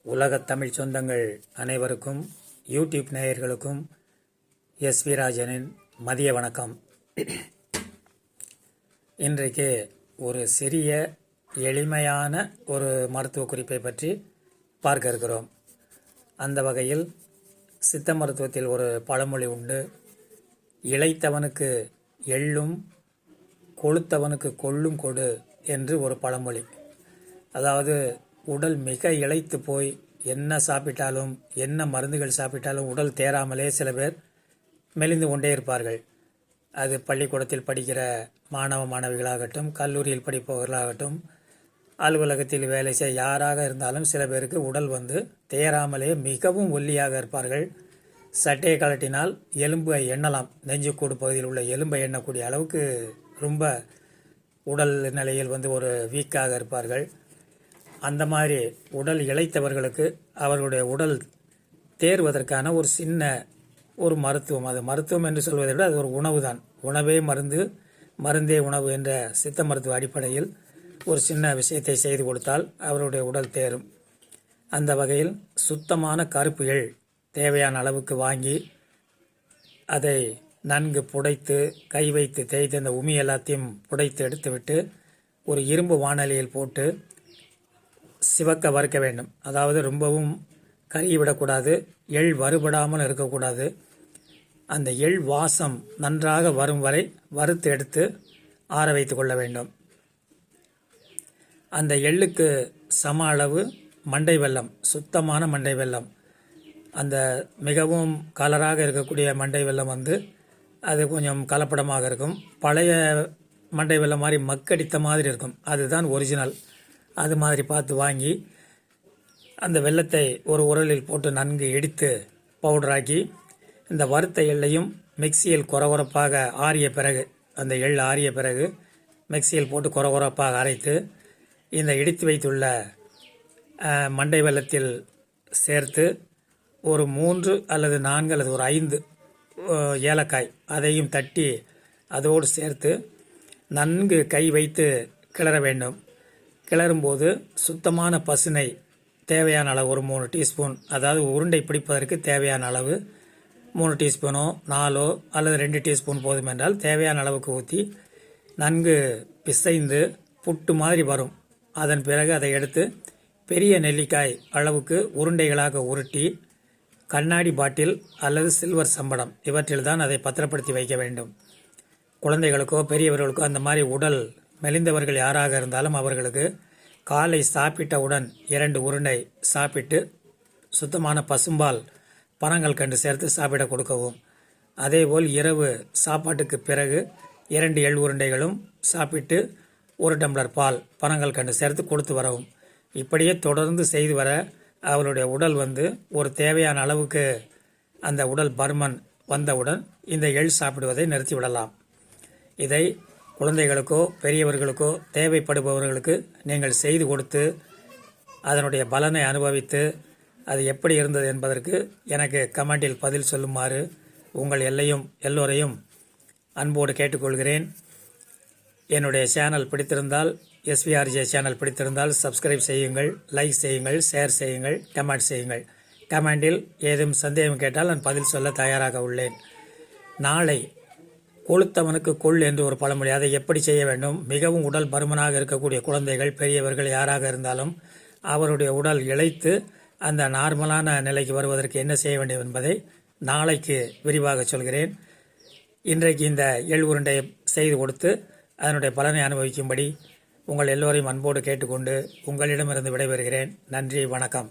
உலகத் தமிழ் சொந்தங்கள் அனைவருக்கும் யூடியூப் நேயர்களுக்கும் எஸ்.வி. ராஜனின் மதிய வணக்கம். இன்றைக்கு ஒரு சிறிய எளிமையான ஒரு மருத்துவ குறிப்பை பற்றி பார்க்க இருக்கிறோம். அந்த வகையில் சித்த மருத்துவத்தில் ஒரு பழமொழி உண்டு. இளைத்தவனுக்கு எள்ளும் கொழுத்தவனுக்கு கொள்ளும் கொடு என்று ஒரு பழமொழி. அதாவது உடல் மிக இளைத்து போய் என்ன சாப்பிட்டாலும் என்ன மருந்துகள் சாப்பிட்டாலும் உடல் தேராமலே சில பேர் மெலிந்து கொண்டே இருப்பார்கள். அது பள்ளிக்கூடத்தில் படிக்கிற மாணவ மாணவிகளாகட்டும், கல்லூரியில் படிப்பவர்களாகட்டும், அலுவலகத்தில் வேலை செய்ய யாராக இருந்தாலும் சில பேருக்கு உடல் தேராமலே மிகவும் ஒல்லியாக இருப்பார்கள். சட்டையை கழட்டினால் எலும்பை எண்ணலாம். நெஞ்சுக்கூடு பகுதியில் உள்ள எலும்பை எண்ணக்கூடிய அளவுக்கு ரொம்ப உடல் நிலையில் ஒரு வீக்காக இருப்பார்கள். அந்த மாதிரி உடல் இளைத்தவர்களுக்கு அவர்களுடைய உடல் தேர்வதற்கான ஒரு சின்ன ஒரு மருத்துவம். அது மருத்துவம் என்று சொல்வதை விட அது ஒரு உணவு தான். உணவே மருந்து, மருந்தே உணவு என்ற சித்த மருத்துவ அடிப்படையில் ஒரு சின்ன விஷயத்தை செய்து கொடுத்தால் அவருடைய உடல் தேரும். அந்த வகையில் சுத்தமான கருப்பு எள் தேவையான அளவுக்கு வாங்கி அதை நன்கு புடைத்து கை வைத்து தேய்த்து அந்த உமி எல்லாத்தையும் புடைத்து எடுத்துவிட்டு ஒரு இரும்பு வாணலியில் போட்டு சிவக்க வறுக்க வேண்டும். அதாவது ரொம்பவும் கருகிவிடக்கூடாது, எள் வறுபடாமல் இருக்கக்கூடாது. அந்த எள் வாசம் நன்றாக வரும் வரை வறுத்து எடுத்து ஆற வைத்து கொள்ள வேண்டும். அந்த எள்ளுக்கு சம அளவு மண்டை வெல்லம், சுத்தமான மண்டை வெல்லம். அந்த மிகவும் கலராக இருக்கக்கூடிய மண்டை வெல்லம் அது கொஞ்சம் கலப்படமாக இருக்கும். பழைய மண்டை வெல்லம் மாதிரி மக்கடித்த மாதிரி இருக்கும், அதுதான் ஒரிஜினல். அது மாதிரி பார்த்து வாங்கி அந்த வெல்லத்தை ஒரு உரலில் போட்டு நன்கு இடித்து பவுடராக்கி இந்த வறுத்த எள்ளையும் மிக்சியில் கொரகொரப்பாக ஆறிய பிறகு, அந்த எள் ஆறிய பிறகு மிக்சியில் போட்டு கொரகொரப்பாக அரைத்து இந்த இடித்து வைத்துள்ள மண்டை வெல்லத்தில் சேர்த்து ஒரு 3 அல்லது 4 அல்லது ஒரு 5 ஏலக்காய் அதையும் தட்டி அதோடு சேர்த்து நன்கு கை வைத்து கிளற வேண்டும். கிளறும்போது சுத்தமான பசுனை தேவையான அளவு ஒரு 3 டீஸ்பூன், அதாவது உருண்டை பிடிப்பதற்கு தேவையான அளவு 3 டீஸ்பூனோ 4 அல்லது 2 டீஸ்பூன் போதும் என்றால் தேவையான அளவுக்கு ஊற்றி நன்கு பிசைந்து புட்டு மாதிரி வரும். அதன் பிறகு அதை எடுத்து பெரிய நெல்லிக்காய் அளவுக்கு உருண்டைகளாக உருட்டி கண்ணாடி பாட்டில் அல்லது சில்வர் சம்படம் இவற்றில் தான் அதை பத்திரப்படுத்தி வைக்க வேண்டும். குழந்தைகளுக்கோ பெரியவர்களுக்கோ அந்த மாதிரி உடல் மெலிந்தவர்கள் யாராக இருந்தாலும் அவர்களுக்கு காலை சாப்பிட்டவுடன் 2 உருண்டை சாப்பிட்டு சுத்தமான பசும்பால் பனங்கள் கண்டு சேர்த்து சாப்பிட கொடுக்கவும். அதேபோல் இரவு சாப்பாட்டுக்கு பிறகு 2 எள் உருண்டைகளும் சாப்பிட்டு 1 டம்ளர் பால் பனங்கள் கண்டு சேர்த்து கொடுத்து வரவும். இப்படியே தொடர்ந்து செய்து வர அவருடைய உடல் ஒரு தேவையான அளவுக்கு அந்த உடல் பருமன் வந்தவுடன் இந்த எள் சாப்பிடுவதை நிறுத்திவிடலாம். இதை குழந்தைகளுக்கோ பெரியவர்களுக்கோ தேவைப்படுபவர்களுக்கு நீங்கள் செய்து கொடுத்து அதனுடைய பலனை அனுபவித்து அது எப்படி இருந்தது என்பதற்கு எனக்கு கமெண்டில் பதில் சொல்லுமாறு உங்கள் எல்லோரையும் அன்போடு கேட்டுக்கொள்கிறேன். என்னுடைய சேனல் பிடித்திருந்தால், எஸ்விஆர்ஜே சேனல் பிடித்திருந்தால் சப்ஸ்கிரைப் செய்யுங்கள், லைக் செய்யுங்கள், ஷேர் செய்யுங்கள், கமெண்ட் செய்யுங்கள். கமெண்டில் ஏதும் சந்தேகம் கேட்டால் நான் பதில் சொல்ல தயாராக உள்ளேன். நாளை கொழுத்தவனுக்கு கொள் என்று ஒரு பழமொழி. அதை எப்படி செய்ய வேண்டும்? மிகவும் உடல் பருமனாக இருக்கக்கூடிய குழந்தைகள் பெரியவர்கள் யாராக இருந்தாலும் அவருடைய உடல் இளைத்து அந்த நார்மலான நிலைக்கு வருவதற்கு என்ன செய்ய வேண்டும் என்பதை நாளைக்கு விரிவாக சொல்கிறேன். இன்றைக்கு இந்த எள் உருண்டையை செய்து கொடுத்து அதனுடைய பலனை அனுபவிக்கும்படி உங்கள் எல்லோரையும் அன்போடு கேட்டுக்கொண்டு உங்களிடமிருந்து விடைபெறுகிறேன். நன்றி, வணக்கம்.